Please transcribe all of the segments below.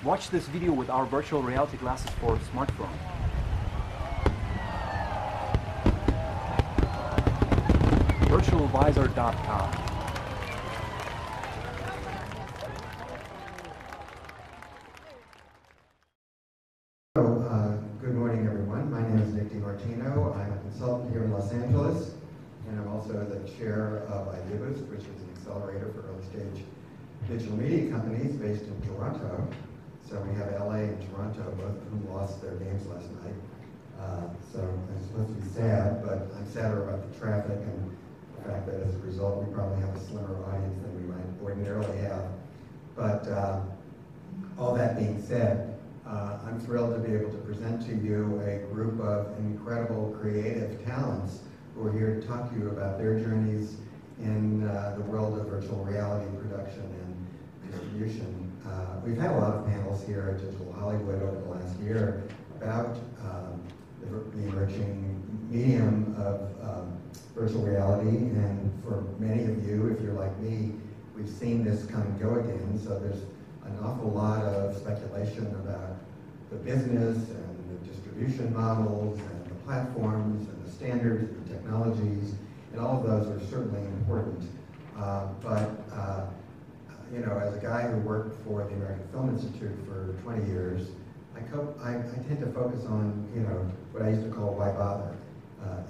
Watch this video with our virtual reality glasses for smartphone. virtualvizor.com. Good morning, everyone. My name is DeMartino. I'm a consultant here in Los Angeles, and I'm also the chair of IDEABOOST, which is an accelerator for early-stage digital media companies based in Toronto. So we have LA and Toronto, both of whom lost their games last night. So I'm supposed to be sad, but I'm sadder about the traffic and the fact that as a result we probably have a slimmer audience than we might ordinarily have. But all that being said, I'm thrilled to be able to present to you a group of incredible creative talents who are here to talk to you about their journeys in the world of virtual reality production and distribution. We've had a lot of panels here at Digital Hollywood over the last year about the emerging medium of virtual reality, and for many of you, if you're like me, we've seen this come and go again, so there's an awful lot of speculation about the business and the distribution models and the platforms and the standards and the technologies, and all of those are certainly important. You know, as a guy who worked for the American Film Institute for 20 years, I tend to focus on, you know, what I used to call why bother.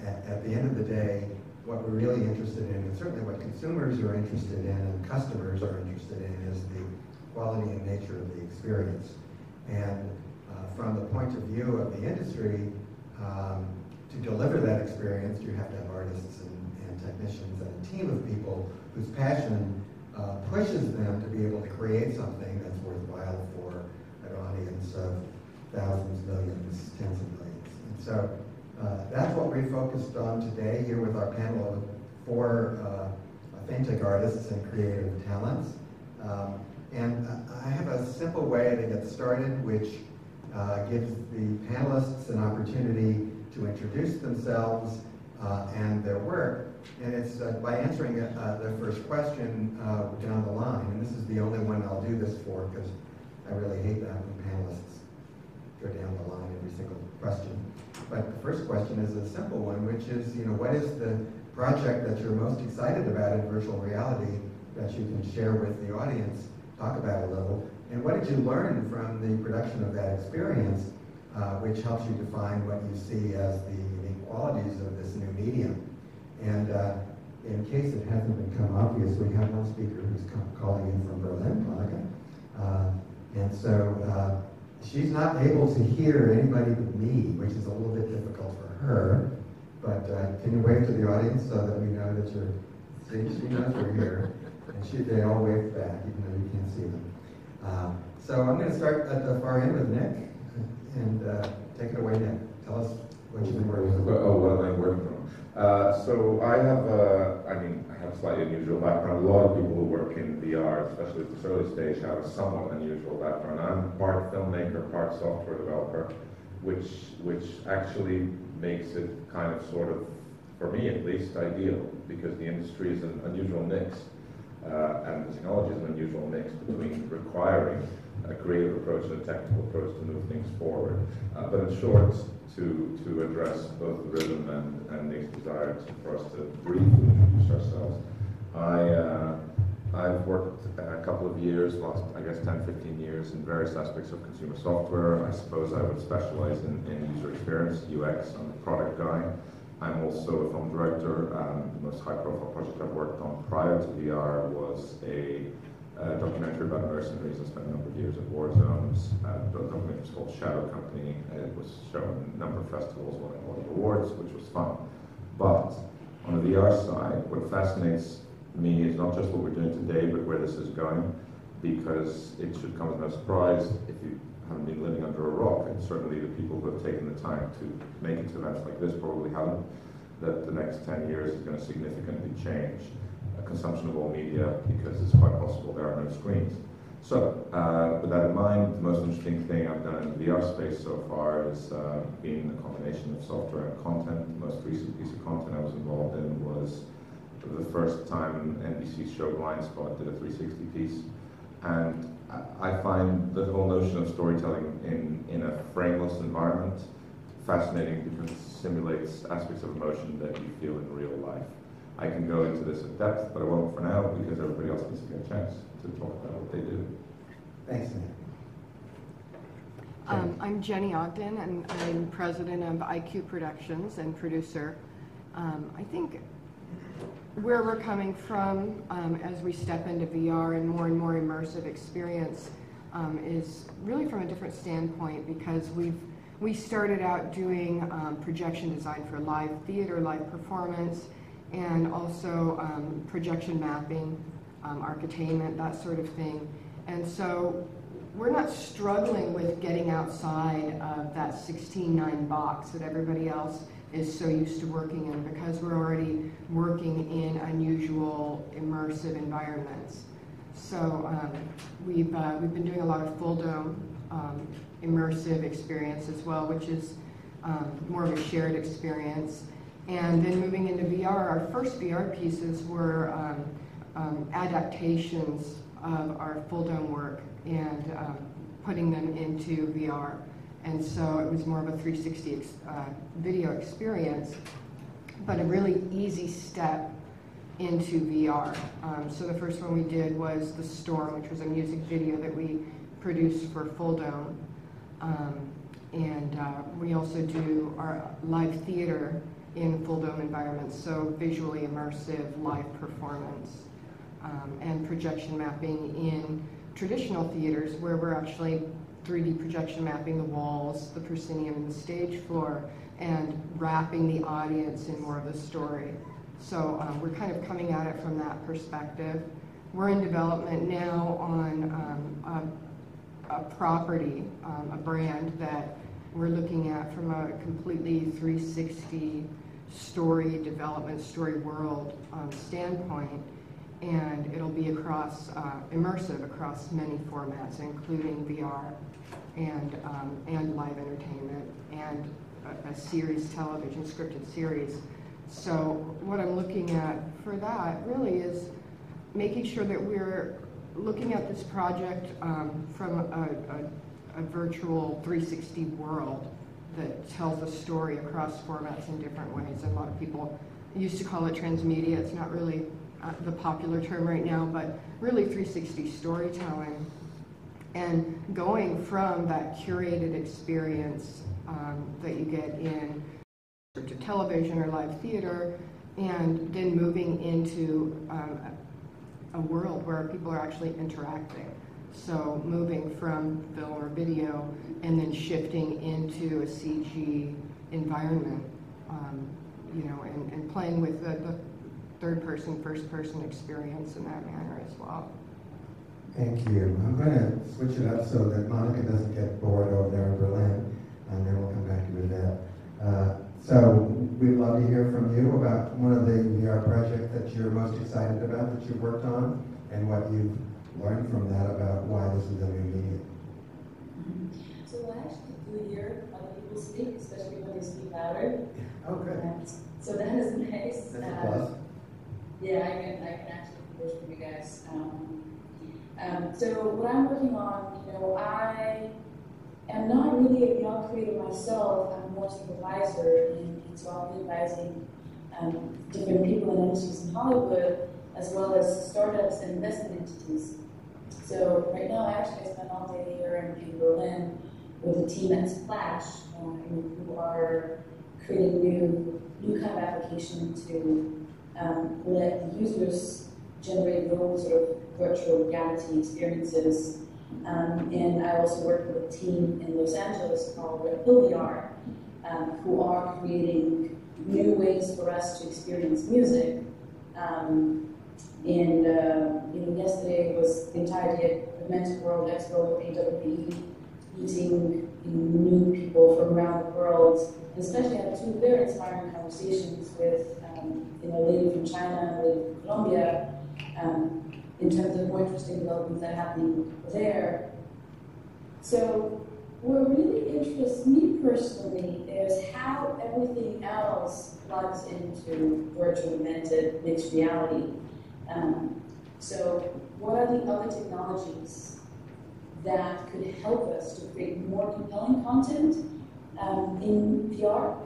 At the end of the day, what we're really interested in, and certainly what consumers are interested in and customers are interested in, is the quality and nature of the experience. And from the point of view of the industry, to deliver that experience, you have to have artists and technicians and a team of people whose passion pushes them to be able to create something that's worthwhile for an audience of thousands, millions, tens of millions. And so that's what we focused on today here with our panel of 4 authentic artists and creative talents. And I have a simple way to get started, which gives the panelists an opportunity to introduce themselves and their work. And it's by answering the first question down the line. And this is the only one I'll do this for, because I really hate that when panelists go down the line every single question. But the first question is a simple one, which is, you know, what is the project that you're most excited about in virtual reality that you can share with the audience, talk about a little, and what did you learn from the production of that experience, which helps you define what you see as the unique qualities of this new medium. And in case it hasn't become obvious, we have one speaker who's calling in from Berlin, Monika. And so she's not able to hear anybody but me, which is a little bit difficult for her. But can you wave to the audience so that we know that you're, see, she knows we're here. And they all wave back, even though you can't see them. So I'm going to start at the far end with Nick, and take it away, Nick. Tell us what you've been working on. Oh, what am I working on? So I have a slightly unusual background. A lot of people who work in VR, especially at this early stage, have a somewhat unusual background. I'm part filmmaker, part software developer, which actually makes it kind of sort of, for me at least, ideal, because the industry is an unusual mix. And the technology is an unusual mix between requiring a creative approach and a technical approach to move things forward. But in short, to address both the rhythm and Nick's desire for us to briefly introduce ourselves. I've worked a couple of years, last I guess 10, 15 years, in various aspects of consumer software. I suppose I would specialize in user experience, UX. I'm a product guy. I'm also a film director. The most high-profile project I've worked on prior to VR was a documentary about mercenaries. I spent a number of years at war zones. The documentary was called Shadow Company. It was shown in a number of festivals, winning a lot of awards, which was fun. But on the VR side, what fascinates me is not just what we're doing today, but where this is going, because it should come as no surprise if you haven't been living under a rock, and certainly the people who have taken the time to make it to events like this probably haven't, that the next 10 years is going to significantly change consumption of all media, because it's quite possible there are no screens. So, with that in mind, the most interesting thing I've done in the VR space so far has been a combination of software and content. The most recent piece of content I was involved in was the first time NBC's show Blind Spot did a 360 piece. And I find the whole notion of storytelling in a frameless environment fascinating because it simulates aspects of emotion that you feel in real life. I can go into this at depth, but I won't for now because everybody else needs to get a chance to talk about what they do. Thanks, Nick. I'm Jenni Ogden, and I'm president of IQ Productions and producer. I think where we're coming from as we step into VR and more immersive experience is really from a different standpoint, because we started out doing projection design for live theater, live performance, and also projection mapping, architainment, that sort of thing. And so we're not struggling with getting outside of that 16:9 box that everybody else is so used to working in, because we're already working in unusual immersive environments. So we've been doing a lot of full dome immersive experience as well, which is more of a shared experience. And then moving into VR, our first VR pieces were adaptations of our full dome work and putting them into VR. And so it was more of a 360 video experience, but a really easy step into VR. So the first one we did was The Storm, which was a music video that we produced for full dome. And we also do our live theater in full dome environments, so visually immersive live performance, and projection mapping in traditional theaters where we're actually 3D projection mapping the walls, the proscenium, and the stage floor, and wrapping the audience in more of the story. So we're kind of coming at it from that perspective. We're in development now on a property, a brand that we're looking at from a completely 360 story development, story world standpoint, and it'll be across immersive across many formats, including VR and live entertainment and a series, television scripted series. So what I'm looking at for that really is making sure that we're looking at this project from a virtual 360 world that tells a story across formats in different ways. And a lot of people used to call it transmedia. It's not really the popular term right now, but really 360 storytelling. And going from that curated experience that you get in scripted television or live theater, and then moving into a world where people are actually interacting. So moving from film or video and then shifting into a CG environment, you know, and playing with the third person, first person experience in that manner as well. Thank you. I'm going to switch it up so that Monika doesn't get bored over there in Berlin, and then we'll come back to Evette. So we'd love to hear from you about one of the VR projects that you're most excited about, that you've worked on, and what you've learned from that about why this is a new medium. So I actually do hear other people speak, especially when they speak louder. Oh, good. So that is nice. That's a plus. Yeah, I can actually converse with you guys. So what I'm working on, you know, I am not really a VR creator myself. I'm more supervisor, and so I'll be advising different people and industries in Hollywood, as well as startups and investment entities. So right now, I spend all day here in Berlin with a team at Splash, who are creating new kind of application to let the users generate their own sort of virtual reality experiences. And I also work with a team in Los Angeles called RVLVR, who are creating new ways for us to experience music. Yesterday was the entire day at Mental World Expo with AWE, meeting new people from around the world, and especially had two very inspiring conversations with a lady from China, a lady from Colombia, in terms of more interesting developments that are happening there. So what really interests me personally is how everything else plugs into virtual augmented mixed reality. So what are the other technologies that could help us to create more compelling content in VR.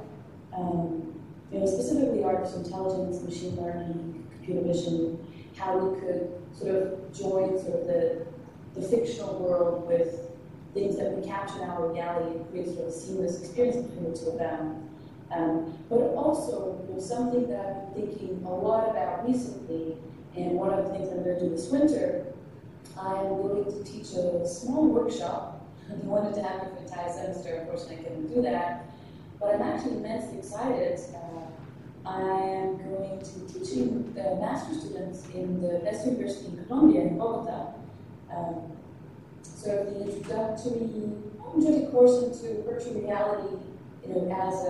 Specifically artificial intelligence, machine learning, computer vision, how we could sort of join sort of the fictional world with things that we capture in our reality and create sort of a seamless experience between the two of them. But also, something that I've been thinking a lot about recently, and one of the things I'm going to do this winter, I am going to teach a small workshop. I wanted to have it for the entire semester, unfortunately I couldn't do that, but I'm actually immensely excited. I am going to be teaching master's students in the best university in Colombia, in Bogota, sort of the introductory course into virtual reality, as a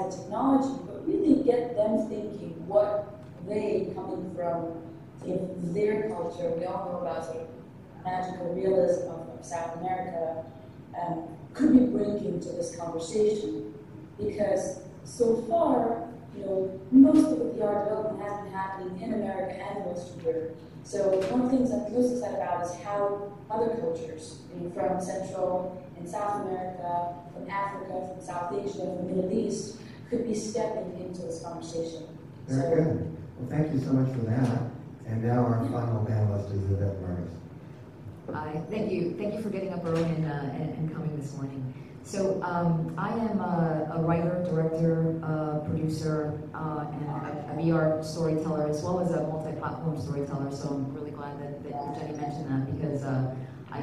technology, but really get them thinking what they, coming from their culture, we all know about sort of magical realism of South America, could be bringing to this conversation. Because so far, most of the VR development has been happening in America and Western Europe. So one of the things I'm most excited about is how other cultures, from Central and South America, from Africa, from South Asia, from the Middle East, could be stepping into this conversation. Very good. Well, thank you so much for that. And now our final panelist is Evette Vargas. Hi, thank you. Thank you for getting up early and coming this morning. So I am a writer, director, producer, and a VR storyteller, as well as a multi-platform storyteller. So I'm really glad that Jenni mentioned that, because I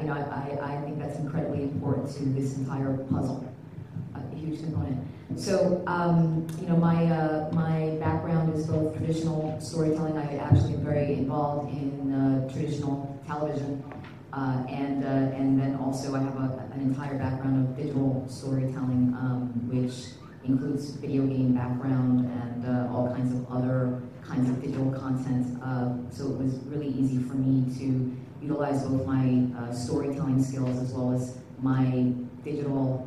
think that's incredibly important to this entire puzzle, a huge component. So my background is both traditional storytelling. I actually am very involved in traditional television. And then also I have an entire background of digital storytelling, which includes video game background and all kinds of other kinds of digital content. So it was really easy for me to utilize both my storytelling skills as well as my digital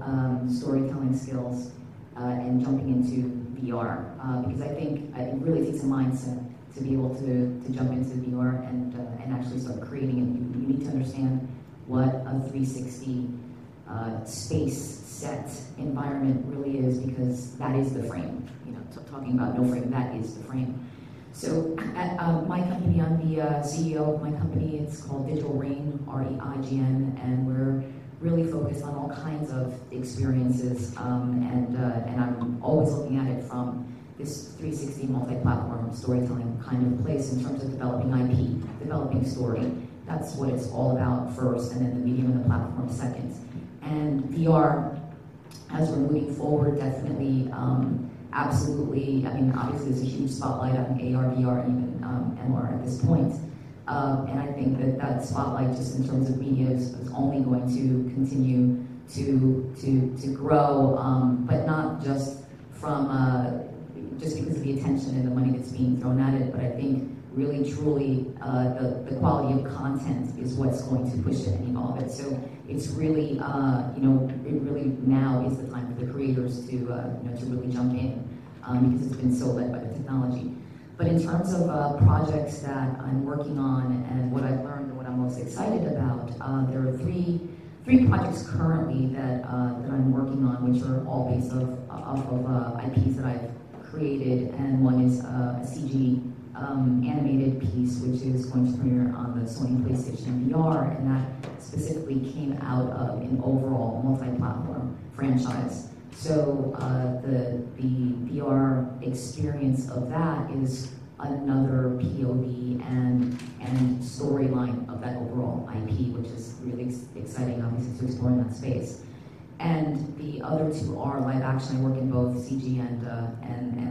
storytelling skills and jumping into VR, because I think it really takes a mindset to be able to jump into VR and actually start creating it. You need to understand what a 360 space set environment really is, because that is the frame. Talking about no frame, that is the frame. So at my company, I'm the CEO of my company. It's called Digital Reign, REIGN, and we're really focused on all kinds of experiences, and I'm always looking at it from this 360 multi-platform storytelling kind of place in terms of developing IP, developing story. That's what it's all about first, and then the medium and the platform second. And VR, as we're moving forward, definitely, absolutely, obviously there's a huge spotlight on AR, VR, even MR at this point. And I think that spotlight, just in terms of media, is only going to continue to grow, but not just from just because of the attention and the money that's being thrown at it, but I think really truly the quality of content is what's going to push it and evolve it. So it's really, it really now is the time for the creators to really jump in, because it's been so led by the technology. But in terms of projects that I'm working on and what I've learned and what I'm most excited about, there are three projects currently that I'm working on, which are all based off of IPs that I've created, and one is a CG animated piece, which is going to premiere on the Sony PlayStation VR, and that specifically came out of an overall multi-platform franchise. So the VR experience of that is another POV and storyline of that overall IP, which is really exciting, obviously, to explore in that space. And the other two are live action. I work in both CG and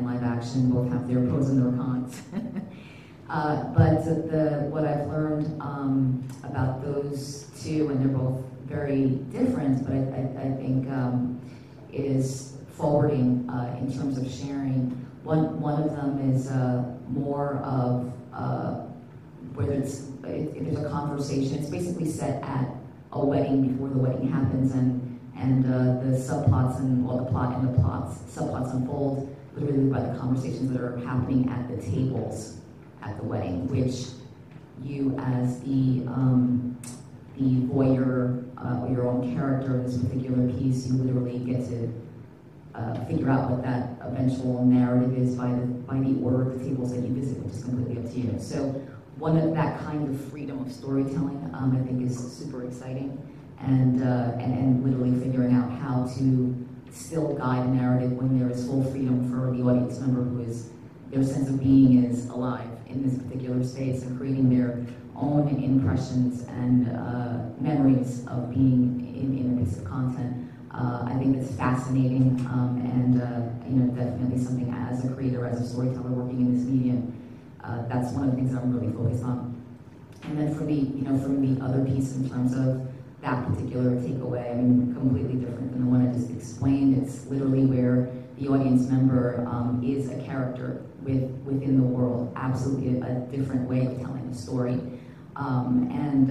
live action. Both have their pros and their cons. But what I've learned about those two, and they're both very different, but I think is forwarding in terms of sharing. One of them is more of whether if there's a conversation. It's basically set at a wedding before the wedding happens, and the subplots and the plot and the subplots unfold literally by the conversations that are happening at the tables at the wedding, which you as the voyeur your own character in this particular piece, you literally get to figure out what that eventual narrative is by the order of the tables that you visit, which is completely up to you. So one of that kind of freedom of storytelling, I think, is super exciting, and literally figuring out how to still guide a narrative when there is full freedom for the audience member their sense of being is alive in this particular space, and creating their own impressions and memories of being in a piece of content. I think it's fascinating, and definitely something as a creator, as a storyteller working in this medium, that's one of the things that I'm really focused on. And then from the other piece in terms of that particular takeaway, I mean, completely different than the one I just explained. It's literally where the audience member is a character within the world, absolutely a different way of telling a story. And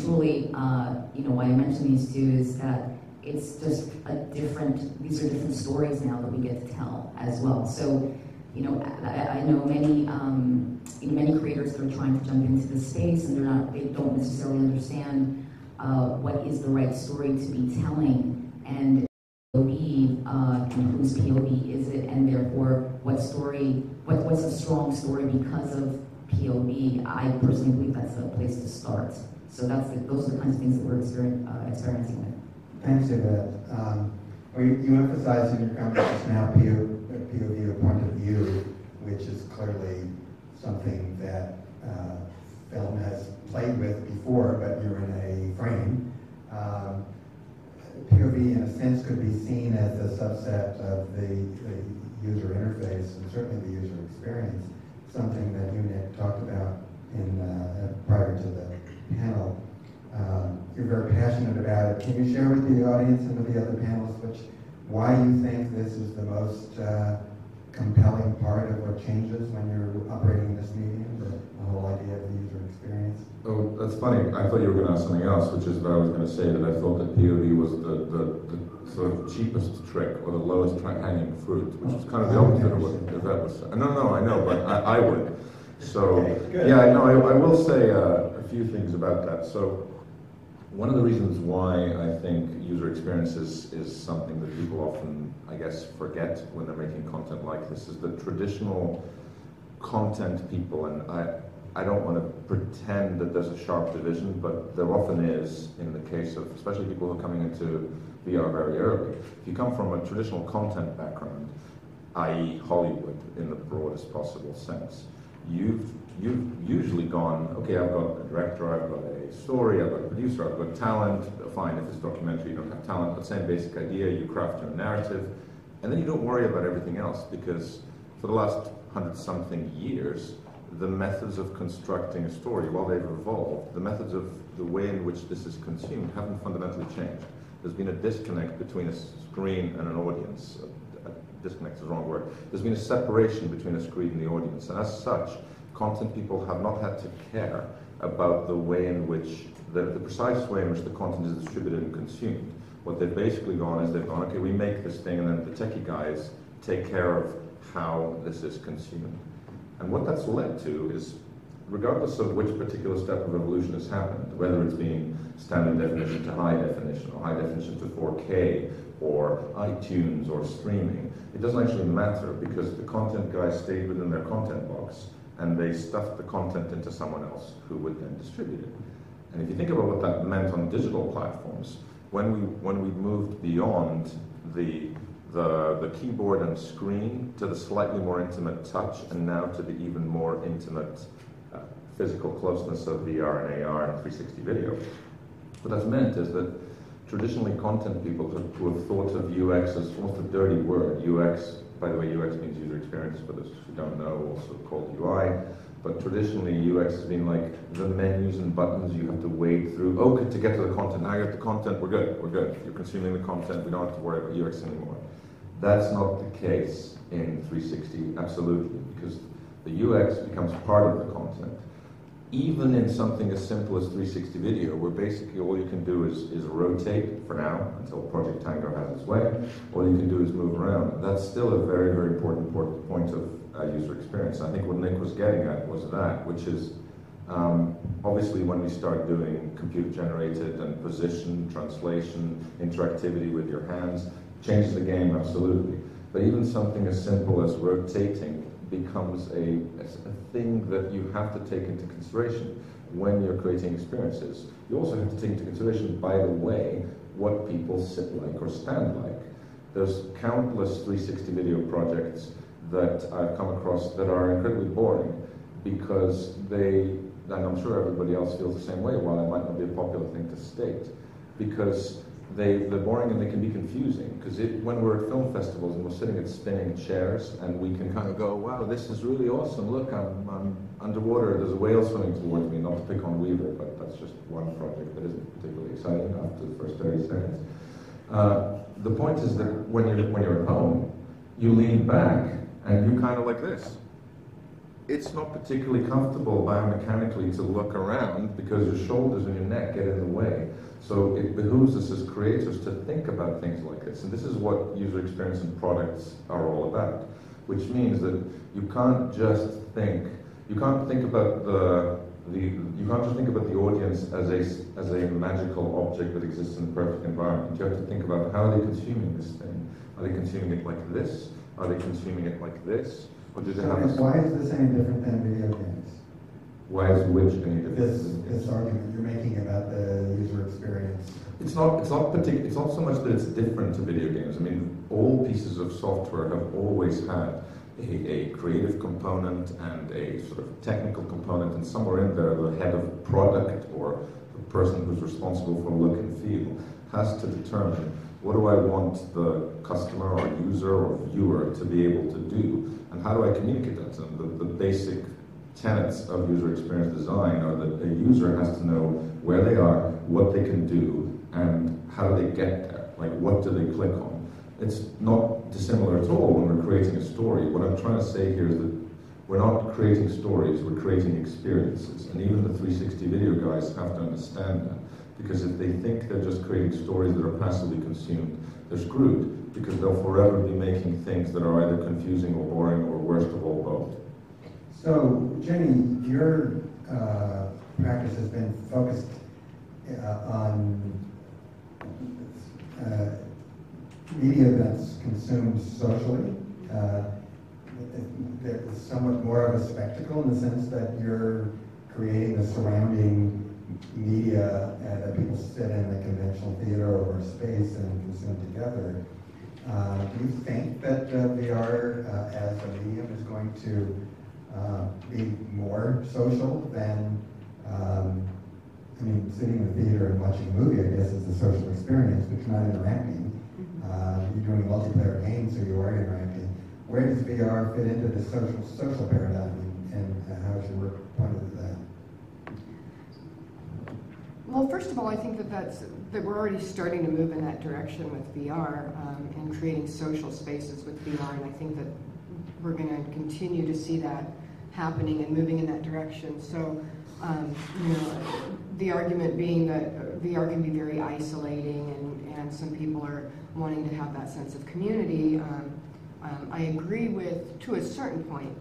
truly, why I mention these two is that it's just these are different stories now that we get to tell as well. So, I know many creators that are trying to jump into this space, and they don't necessarily understand what is the right story to be telling, and POV, and whose POV is it, and therefore what's a strong story because of POV. I personally believe that's a place to start. So those are the kinds of things that we're experimenting with. Thanks, Evette. You emphasized in your comments just now POV, or point of view, which is clearly something that film has played with before, but you're in a frame. POV, in a sense, could be seen as a subset of the user interface, and certainly the user experience, something that you, Nick, talked about prior to the panel. You're very passionate about it. Can you share with the audience and with the other panelists why you think this is the most compelling part of what changes when you're operating this medium, the whole idea of the user experience? Oh, that's funny. I thought you were going to ask something else, which is that I was going to say that I thought that POV was the sort of cheapest trick, or the lowest hanging fruit, which was kind of the opposite of what Evette was saying. No, I know, but I would. So, okay, yeah, no, I will say a few things about that. So, one of the reasons why I think user experience is something that people often, I guess, forget when they're making content like this is that traditional content people, and I don't want to pretend that there's a sharp division, but there often is in the case of, especially people who are coming into VR very early. If you come from a traditional content background, i.e. Hollywood in the broadest possible sense, you've usually gone, okay, I've got a director, I've got a story, I've got a producer, I've got talent. Fine, if it's documentary, you don't have talent, but same basic idea, you craft your narrative, and then you don't worry about everything else, because for the last 100-something years, the methods of constructing a story, while they've evolved, the methods of the way in which this is consumed haven't fundamentally changed. There's been a disconnect between a screen and an audience. Disconnect is the wrong word. There's been a separation between a screen and the audience, and as such, content people have not had to care about the way in which, the precise way in which the content is distributed and consumed. What they've basically gone is they've gone, okay, we make this thing, and then the techie guys take care of how this is consumed. And what that's led to is, regardless of which particular step of evolution has happened, whether it's being standard definition to high definition, or high definition to 4K, or iTunes, or streaming, it doesn't actually matter, because the content guys stayed within their content box, and they stuffed the content into someone else who would then distribute it. And if you think about what that meant on digital platforms, when we moved beyond the keyboard and screen to the slightly more intimate touch, and now to the even more intimate physical closeness of VR and AR and 360 video, what that's meant is that traditionally content people who have thought of UX as almost a dirty word. UX, by the way, UX means user experience, for those who don't know, also called UI. But traditionally, UX has been like the menus and buttons you have to wade through. Oh, to get to the content. Now you have the content, we're good. You're consuming the content, we don't have to worry about UX anymore. That's not the case in 360, absolutely, because the UX becomes part of the content. Even in something as simple as 360 video, where basically all you can do is rotate for now, until Project Tango has its way. All you can do is move around. That's still a very, very important point of user experience. I think what Nick was getting at was that, which is Obviously, when we start doing computer-generated and position, translation, interactivity with your hands, changes the game, absolutely. But even something as simple as rotating becomes a thing that you have to take into consideration when you're creating experiences. You also have to take into consideration, by the way, what people sit like or stand like. There's countless 360 video projects that I've come across that are incredibly boring because and I'm sure everybody else feels the same way, while it might not be a popular thing to state, because they're boring and they can be confusing. Because when we're at film festivals and we're sitting at spinning chairs and we can kind of go, wow, this is really awesome, look, I'm underwater, there's a whale swimming towards me, not to pick on Weaver, but that's just one project that isn't particularly exciting after the first 30 seconds. The point is that when you're at home, you lean back and you kind of like this. It's not particularly comfortable biomechanically to look around because your shoulders and your neck get in the way. So it behooves us as creators to think about things like this. And this is what user experience and products are all about, which means that you can't just think about you can't just think about the audience as a magical object that exists in the perfect environment. You have to think about, how are they consuming this thing? Are they consuming it like this? Are they consuming it like this? Or do they have why is this any different than video games? Why is which any different? This argument you're making about the user experience. It's not so much that it's different to video games. I mean, all pieces of software have always had a creative component and a sort of technical component, and somewhere in there, the head of product or the person who's responsible for look and feel has to determine, what do I want the customer or user or viewer to be able to do, and how do I communicate that to them? The basic tenets of user experience design are that a user has to know where they are, what they can do, and how do they get there? Like, what do they click on? It's not dissimilar at all when we're creating a story. What I'm trying to say here is that we're not creating stories, we're creating experiences. And even the 360 video guys have to understand that. Because if they think they're just creating stories that are passively consumed, they're screwed, because they'll forever be making things that are either confusing or boring, or worst of all, both. So, Jenni, your practice has been focused on media events consumed socially. It's somewhat more of a spectacle in the sense that you're creating the surrounding media that people sit in the conventional theater or space and consume together. Do you think that VR as a medium is going to be more social than, I mean, sitting in the theater and watching a movie, I guess, is a social experience, but you're not interacting. You're doing multiplayer games, so you are interacting. Where does VR fit into the social paradigm, and how is your work pointed to that? Well, first of all, I think that we're already starting to move in that direction with VR and creating social spaces with VR, and I think that we're going to continue to see that happening and moving in that direction. So, you know, the argument being that VR can be very isolating, and some people are wanting to have that sense of community. I agree with, to a certain point,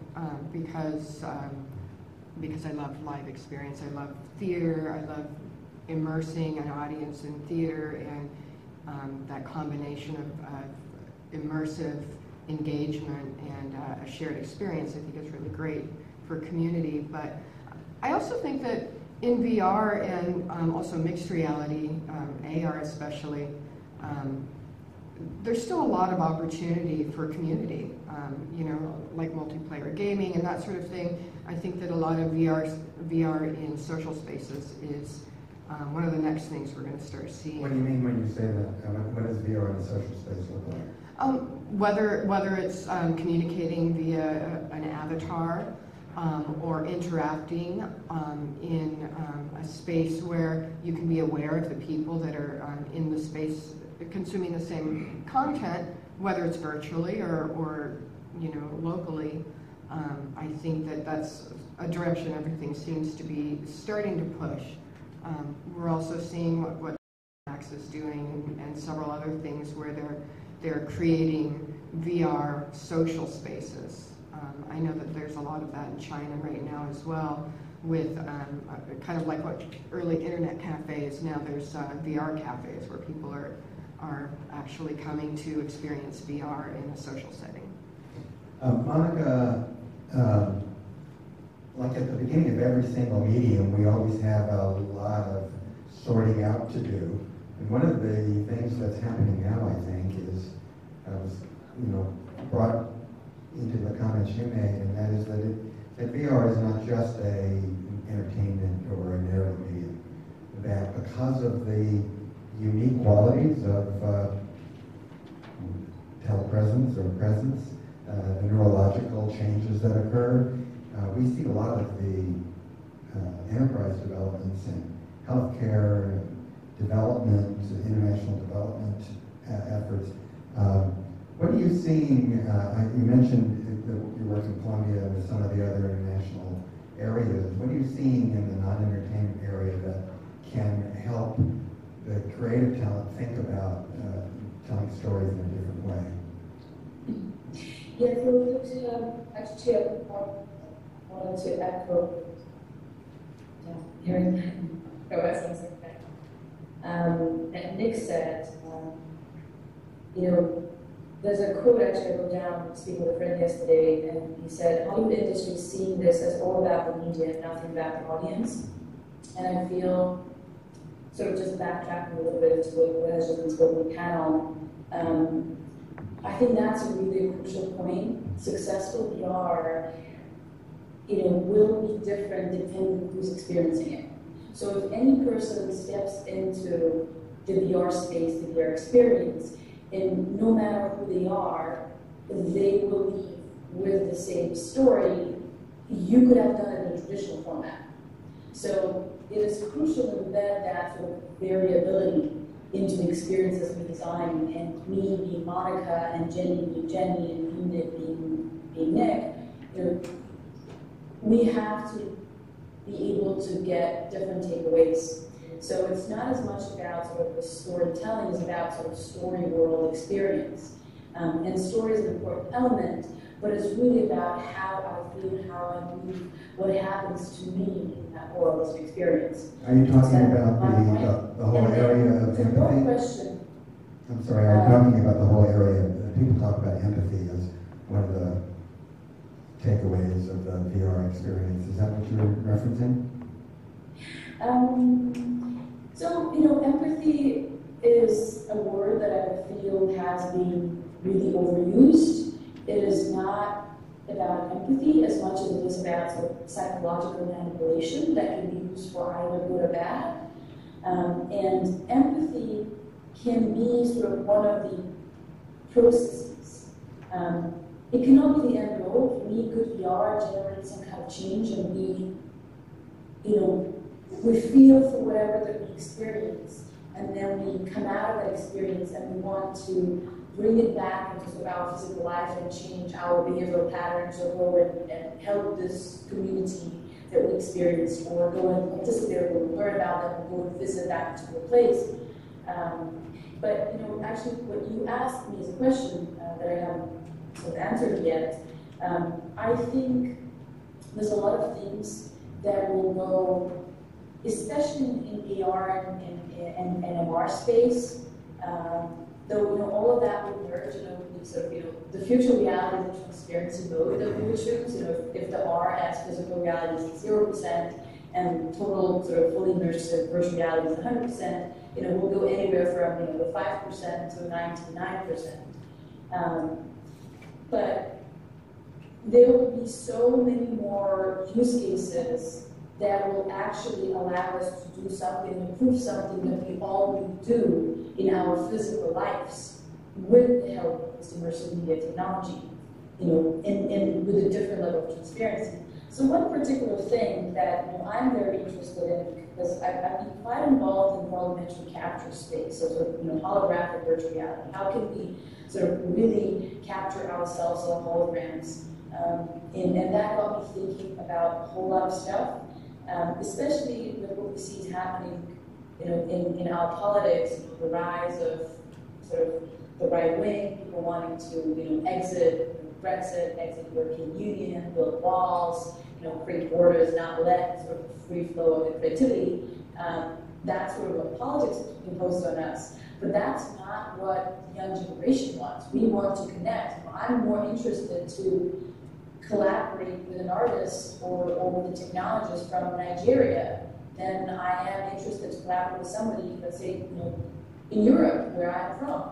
because I love live experience. I love theater. I love immersing an audience in theater, and that combination of immersive engagement and a shared experience, I think, is really great for community. But I also think that in VR and also mixed reality, AR especially, there's still a lot of opportunity for community, you know, like multiplayer gaming and that sort of thing. I think that a lot of VR in social spaces is one of the next things we're going to start seeing. What do you mean when you say that? What does VR in a social space look like? Whether it's communicating via an avatar or interacting in a space where you can be aware of the people that are in the space consuming the same content, whether it's virtually or you know, locally. I think that that's a direction everything seems to be starting to push. We're also seeing what Max is doing and several other things where they're creating VR social spaces. I know that there's a lot of that in China right now as well. with kind of like what early internet cafes, now there's VR cafes where people are actually coming to experience VR in a social setting. Monika, like at the beginning of every single medium, we always have a lot of sorting out to do. And one of the things that's happening now, I think, is brought into the comments you made, and that is that VR is not just an entertainment or a narrative medium. That because of the unique qualities of telepresence or presence, the neurological changes that occur, we see a lot of the enterprise developments in healthcare, development, international development efforts. What are you seeing? You mentioned your work in Colombia and some of the other international areas. What are you seeing in the non-entertainment area that can help the creative talent think about telling stories in a different way? Yeah, so actually, I wanted to echo hearing that Nick said, there's a quote actually I wrote down speaking with a friend yesterday, and he said, Hollywood industry is seeing this as all about the media and nothing about the audience. And I feel, sort of just backtracking a little bit to what has just been spoken in the panel, I think that's a really crucial point. Successful VR, will be different depending on who's experiencing it. So if any person steps into the VR space, the VR experience, and no matter who they are, they will leave with the same story, you could have done it in a traditional format. So it is crucial to embed that sort of variability into the experiences we design, and me being Monika, and Jenni being Jenni, and Nick being Nick, we have to be able to get different takeaways. So it's not as much about sort of the storytelling, it's about sort of story world experience. And story is an important element, but it's really about how I feel, how I move, what happens to me in that world as an experience. Are you talking about the whole area of empathy? Question. I'm sorry, are you talking about the whole area? People talk about empathy as one of the takeaways of the VR experience. Is that what you're referencing? So, empathy is a word that I feel has been really overused. It is not about empathy as much as it is about sort of psychological manipulation that can be used for either good or bad. And empathy can be sort of one of the processes. It cannot be the end goal. For me, good VR generates some kind of change, and we feel for whatever that we experience, and then we come out of that experience and we want to bring it back into sort of our physical life and change our behavioral patterns, or go and help this community that we experienced, or go and participate, or learn about them, or go and visit that particular place. But actually, what you asked me is a question that I haven't sort of answered yet. I think there's a lot of things that will go, especially in AR and MR space, though all of that will merge. Sort of the future reality is the transparency mode that we would choose. If the R as physical reality is 0% and total sort of fully immersive virtual reality is 100%, we'll go anywhere from the 5% to 99%. But there will be so many more use cases that will actually allow us to do something, improve something that we already do in our physical lives with the help of this immersive media technology, and with a different level of transparency. So one particular thing that I'm very interested in, because I've been quite involved in the volumetric capture space, so sort of holographic virtual reality. How can we sort of really capture ourselves on holograms? And that got me thinking about a whole lot of stuff. Especially with what we see is happening, in our politics, the rise of sort of the right wing, people wanting to, exit Brexit, exit the European Union, build walls, create borders, not let sort of free flow of the creativity. That's sort of what politics imposed on us. But that's not what the young generation wants. We want to connect. I'm more interested to collaborate with an artist or with a technologist from Nigeria than I am interested to collaborate with somebody, let's say, in Europe, where I'm from.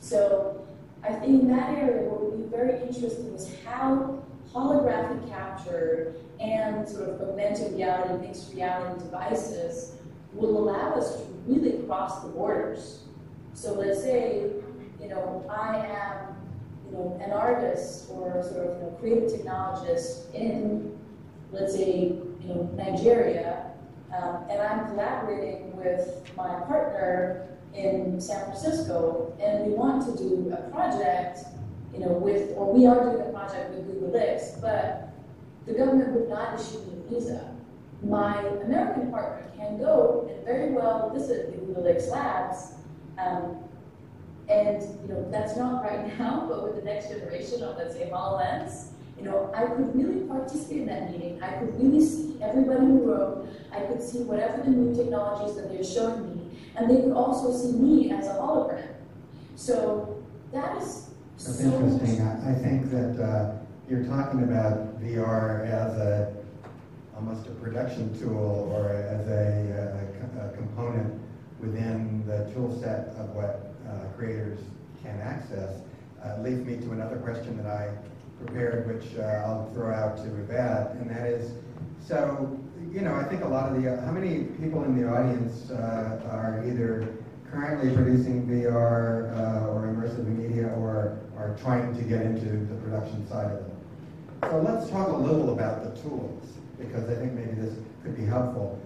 So I think in that area, what would be very interesting is how holographic capture and sort of augmented reality, mixed reality devices will allow us to really cross the borders. So let's say, I am, an artist or sort of creative technologist in, let's say, Nigeria, and I'm collaborating with my partner in San Francisco, and we want to do a project, we are doing a project with Google X, but the government would not issue me a visa. My American partner can go and very well visit the Google X labs, and that's not right now, but with the next generation of, let's say, HoloLens, I could really participate in that meeting. I could really see everybody in the room. I could see whatever the new technologies that they're showing me, and they could also see me as a hologram. So that is That's so interesting. I think that you're talking about VR as almost a production tool or as a component within the tool set of what creators can access. Leads me to another question that I prepared, which I'll throw out to Evette, and that is, so, I think a lot of how many people in the audience are either currently producing VR or immersive media or are trying to get into the production side of it? So let's talk a little about the tools, because I think maybe this could be helpful.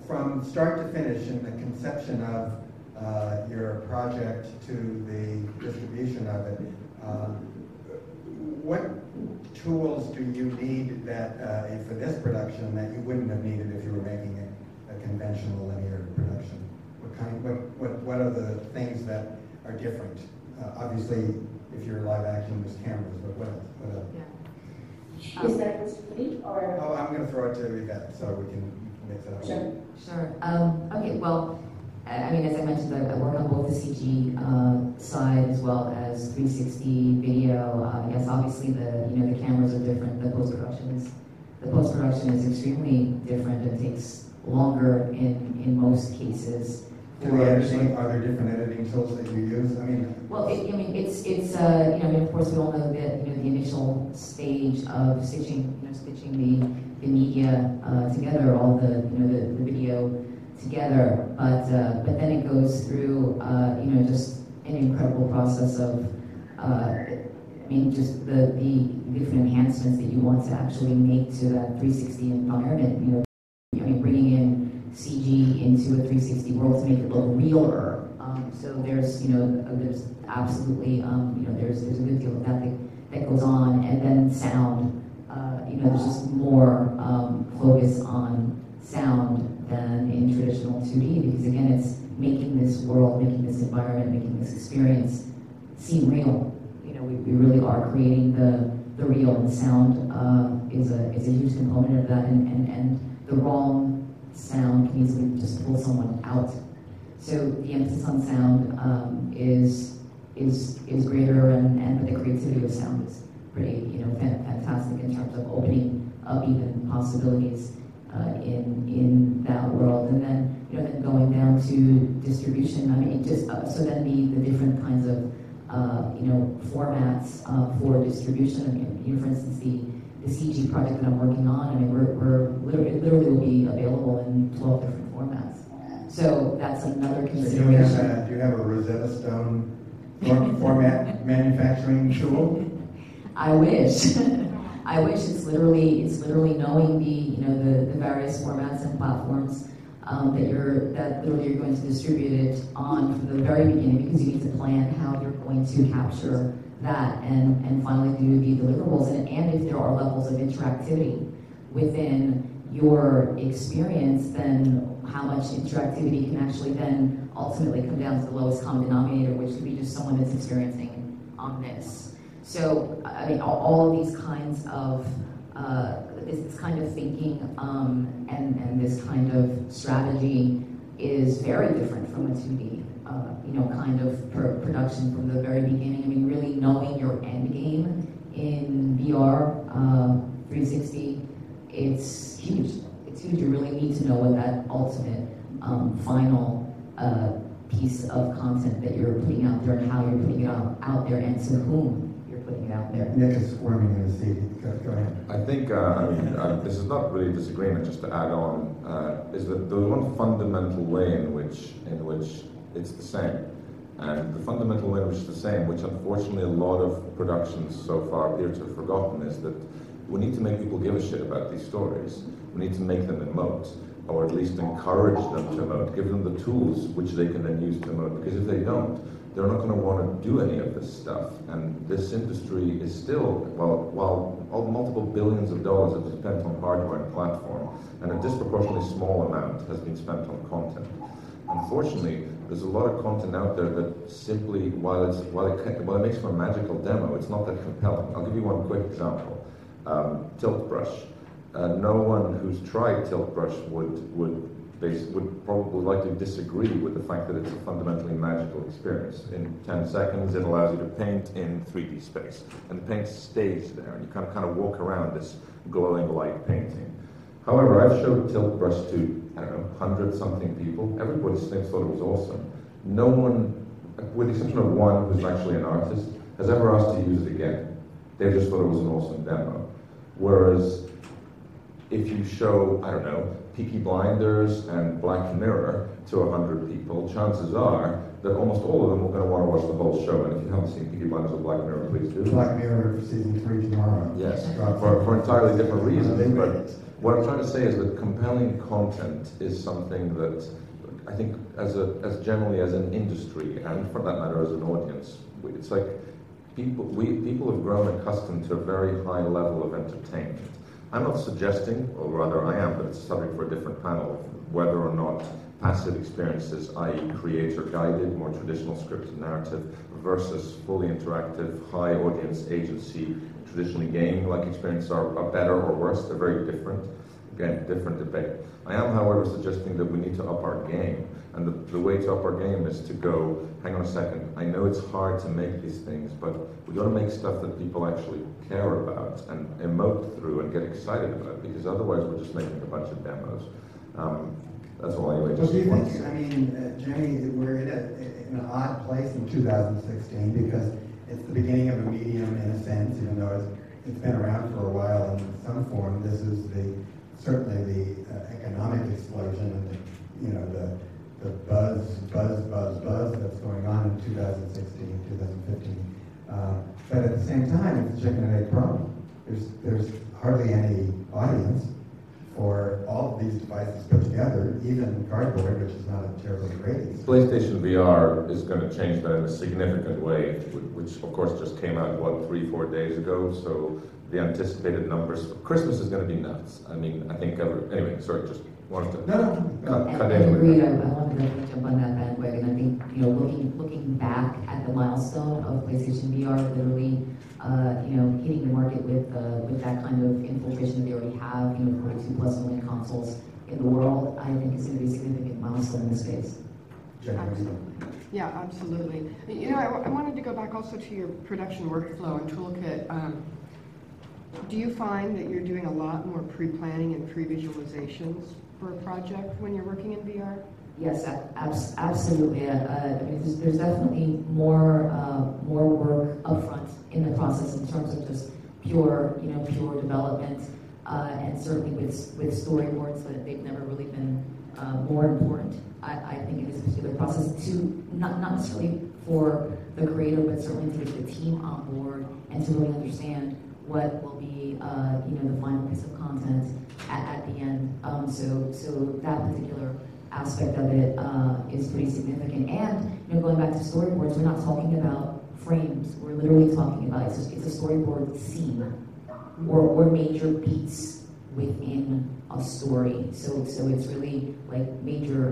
From start to finish in the conception of your project to the distribution of it, what tools do you need that for this production that you wouldn't have needed if you were making a conventional linear production? What are the things that are different? Obviously, if you're live action, there's cameras, but what else? Yeah. Is that for me, or? Oh, I'm going to throw it to Evette so we can mix it up. Sure. Okay, well, I mean, as I mentioned, I work on both the CG side as well as 360 video. Yes, obviously the cameras are different. The post production is extremely different. It takes longer in most cases. Are there different editing tools that you use? Well, of course we all know that the initial stage of stitching the media together, all the the video together, but then it goes through just an incredible process of just the different enhancements that you want to actually make to that 360 environment. Bringing in CG into a 360 world to make it look realer. So there's there's absolutely there's a good deal of that goes on, and then sound. There's just more focus on sound than in traditional 2D, because again, it's making this world, making this environment, making this experience seem real. We really are creating the real, and sound is a huge component of that, and the wrong sound can easily just pull someone out. So the emphasis on sound is greater, but the creativity of sound is pretty fantastic in terms of opening up even possibilities in that world. And then then going down to distribution. So then the different kinds of formats for distribution. For instance, the CG project that I'm working on, we're literally will be available in 12 different formats. So that's another consideration. So do you have a Rosetta Stone format manufacturing tool? I wish. I wish. It's literally knowing the various formats and platforms that literally you're going to distribute it on from the very beginning, because you need to plan how you're going to capture that and finally do the deliverables. And if there are levels of interactivity within your experience, then how much interactivity can actually then ultimately come down to the lowest common denominator, which could be just someone that's experiencing on this. So, all of these kinds of this kind of thinking and this kind of strategy is very different from a 2D, kind of production from the very beginning. I mean, really knowing your end game in VR 360, it's huge. It's huge. You really need to know what that ultimate final piece of content that you're putting out there and how you're putting it out there and to whom you're putting it out there. Nick is squirming in his seat. Go ahead. I think, this is not really a disagreement, just to add on, is that there's one fundamental way in which it's the same. And the fundamental way in which it's the same, which unfortunately a lot of productions so far appear to have forgotten, is that we need to make people give a shit about these stories. We need to make them emote, or at least encourage them to emote, give them the tools which they can then use to emote, because if they don't, they're not going to want to do any of this stuff. And this industry is still, while multiple billions of dollars have been spent on hardware and platform, and a disproportionately small amount has been spent on content. Unfortunately, there's a lot of content out there that simply, while it makes for a magical demo, it's not that compelling. I'll give you one quick example. Tilt brush. No one who's tried Tilt Brush would probably likely disagree with the fact that it's a fundamentally magical experience. In 10 seconds, it allows you to paint in 3D space, and the paint stays there, and you kind of walk around this glowing light painting. However, I've showed Tilt Brush to, 100-something people. Everybody thought it was awesome. No one, with the exception of one who's actually an artist, has ever asked to use it again. They just thought it was an awesome demo. Whereas, if you show, Peaky Blinders and Black Mirror to 100 people, chances are that almost all of them are going to want to watch the whole show. And if you haven't seen Peaky Blinders or Black Mirror, please do. Black Mirror season 3 tomorrow. Yes, for entirely different reasons. But what I'm trying to say is that compelling content is something that I think, as generally as an industry, and for that matter as an audience, it's like people have grown accustomed to a very high level of entertainment. I'm not suggesting, or rather I am, but it's a subject for a different panel, whether or not passive experiences, i.e. creator-guided, more traditional scripted narrative, versus fully interactive, high audience agency, traditionally gaming-like experiences are better or worse. They're very different. Again, different debate. I am, however, suggesting that we need to up our game. And the way to up our game is to go, hang on a second, I know it's hard to make these things, but we've got to make stuff that people actually care about and emote through and get excited about, because otherwise we're just making a bunch of demos. That's all anyway. Well, do you think, Jenni, we're in an odd place in 2016 because it's the beginning of a medium in a sense, even though it's been around for a while in some form. This is certainly the economic explosion and the buzz that's going on in 2016, 2015. But at the same time, it's a chicken and egg problem. There's hardly any audience for all of these devices put together, even cardboard, which is not a terribly great. PlayStation VR is going to change that in a significant way, which of course just came out, 3-4 days ago, so the anticipated numbers for Christmas is going to be nuts. I mean, I think, anyway, sorry, just wanted to cut in. Agreed, I wanted to jump on that bandwagon. I think, looking back at the milestone of PlayStation VR, literally, hitting the market with that kind of infiltration that they already have, 42+ million consoles in the world, I think is going to be a significant milestone in this space. Absolutely. Yeah, absolutely. I wanted to go back also to your production workflow and toolkit. Do you find that you're doing a lot more pre-planning and pre-visualizations for a project when you're working in VR? Yes, absolutely. There's definitely more work upfront in the process in terms of just pure development, and certainly with storyboards, that they've never really been more important. I think in this particular process, to not necessarily for the creator, but certainly to get the team on board and to really understand what will be the final piece of content at the end. So that particular aspect of it is pretty significant. And going back to storyboards, we're not talking about frames. We're literally talking about it's a storyboard scene or major beats within a story. So it's really like major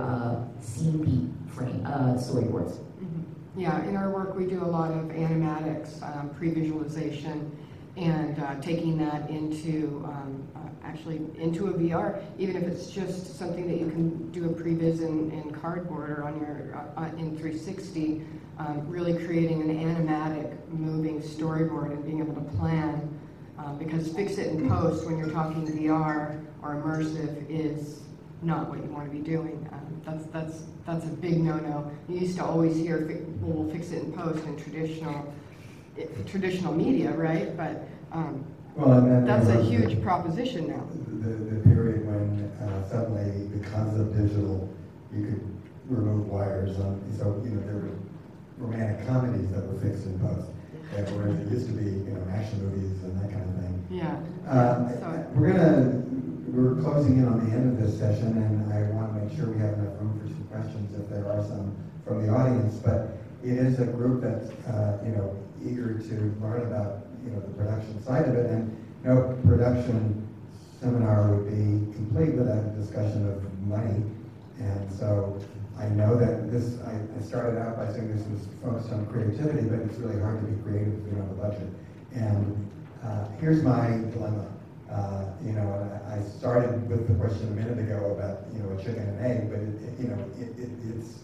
scene beat frame storyboards. Mm-hmm. Yeah, in our work we do a lot of animatics, pre-visualization, and taking that into actually into a VR, even if it's just something that you can do a previs in cardboard or on your in 360, really creating an animatic moving storyboard and being able to plan, because fix it in post when you're talking VR or immersive is not what you want to be doing. That's a big no-no. You used to always hear, well, we'll fix it in post in traditional media, right? But well, and then that's a huge proposition now. The period when suddenly, because of digital, you could remove wires on. So there were romantic comedies that were fixed in post, whereas it used to be action movies and that kind of thing. Yeah. We're closing in on the end of this session, and I want to make sure we have enough room for some questions if there are some from the audience. But it is a group that's eager to learn about the production side of it, and no production seminar would be complete without a discussion of money. And so I know that this, I started out by saying this was focused on creativity, but it's really hard to be creative if you don't have a budget. And here's my dilemma. I started with the question a minute ago about a chicken and egg, but it's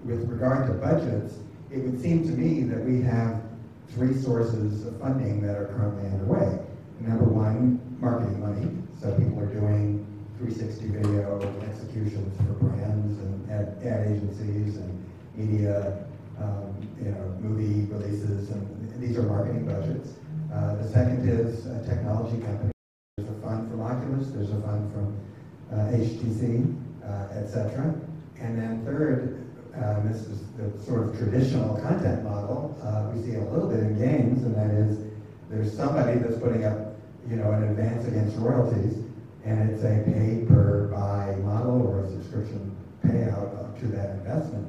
with regard to budgets. It would seem to me that we have three sources of funding that are currently underway. Number one, marketing money. So people are doing 360 video executions for brands and ad agencies and media, movie releases, and these are marketing budgets. The second is technology companies. There's a fund from Oculus, there's a fund from HTC, etc. And then third, this is the sort of traditional content model we see a little bit in games, and that is there's somebody that's putting up an advance against royalties, and it's a pay per buy model or a subscription payout up to that investment.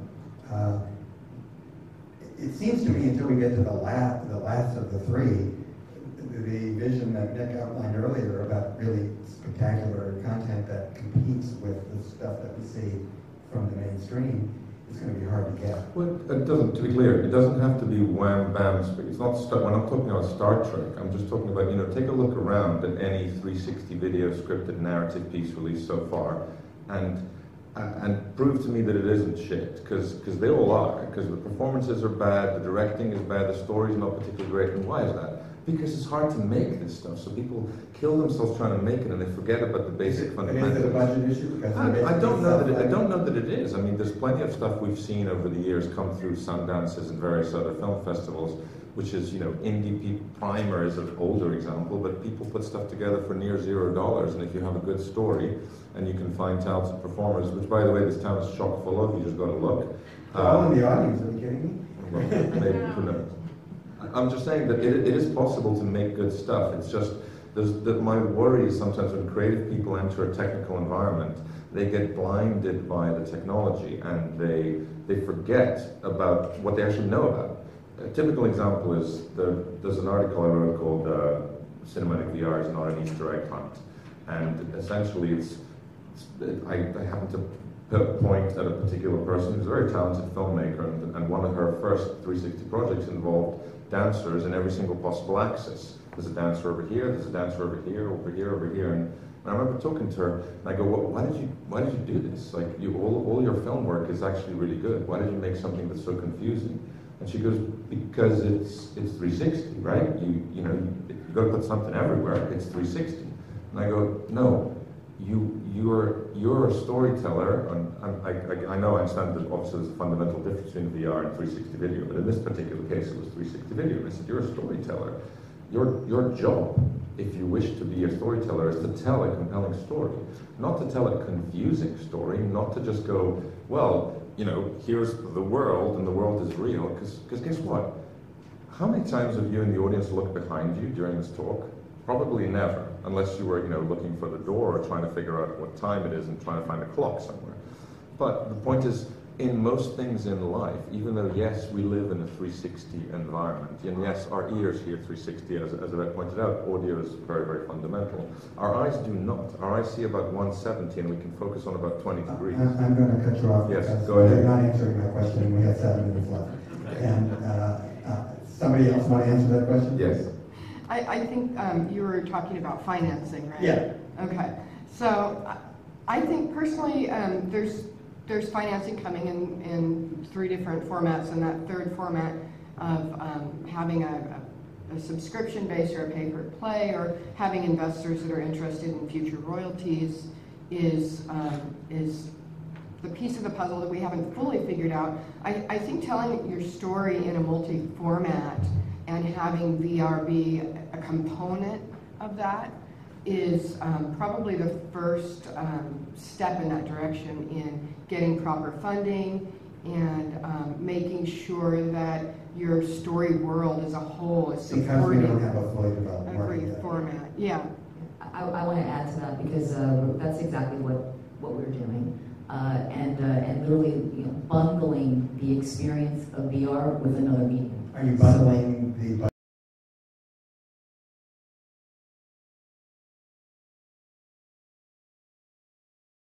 It seems to me until we get to the last of the three, the vision that Nick outlined earlier about really spectacular content that competes with the stuff that we see from the mainstream is going to be hard to get. Well, it doesn't, to be clear, it doesn't have to be wham bam. It's not. When I'm talking about Star Trek, I'm just talking about take a look around at any 360 video scripted narrative piece released so far, and prove to me that it isn't shit, because they all are. Because the performances are bad, the directing is bad, the story's not particularly great. And why is that? Because it's hard to make this stuff, so people kill themselves trying to make it, and they forget about the basic fundamentals. Is it a budget issue? I don't know that it is. I mean, there's plenty of stuff we've seen over the years come through Sundances and various other film festivals, which is, indie Primer is an older example, but people put stuff together for near $0, and if you have a good story and you can find talented performers, which, by the way, this town is chock full of, you just got to look. All in the audience, are you kidding me? Well, maybe, who knows? I'm just saying that it is possible to make good stuff. It's just, my worry is sometimes when creative people enter a technical environment, they get blinded by the technology and they forget about what they actually know about. A typical example is, there's an article I wrote called Cinematic VR is Not an Easter Egg Hunt. And essentially I happen to point at a particular person who's a very talented filmmaker, and one of her first 360 projects involved dancers in every single possible axis. There's a dancer over here, there's a dancer over here, over here, over here, and I remember talking to her, and I go, why did you do this? Like, all your film work is actually really good. Why did you make something that's so confusing? And she goes, because it's 360, right? You got to put something everywhere. It's 360. And I go, no, you're a storyteller, and I know I understand that obviously there's a fundamental difference between VR and 360 video, but in this particular case it was 360 video. And I said, you're a storyteller. Your job, if you wish to be a storyteller, is to tell a compelling story, not to tell a confusing story, not to just go, well, here's the world and the world is real, because guess what? How many times have you in the audience looked behind you during this talk? Probably never, unless you were, looking for the door or trying to figure out what time it is and trying to find a clock somewhere. But the point is, in most things in life, even though, yes, we live in a 360 environment, and yes, our ears hear 360, as Evette pointed out, audio is very, very fundamental. Our eyes do not. Our eyes see about 170, and we can focus on about 20 degrees. I'm going to cut you off. Yes, go ahead. You're not answering my question. We have 7 minutes left. And somebody else want to answer that question? Yes. I think you were talking about financing, right? Yeah. Okay. So I think personally, there's financing coming in 3 different formats, and that third format of having a subscription base or a pay-per-play, or having investors that are interested in future royalties is the piece of the puzzle that we haven't fully figured out. I think telling your story in a multi-format and having VR be a component of that is probably the first step in that direction in getting proper funding and making sure that your story world as a whole is Because we supporting don't have a fully developed every market yet. format. Yeah. I want to add to that because that's exactly what we're doing, and literally bundling the experience of VR with another medium. Are you bundling the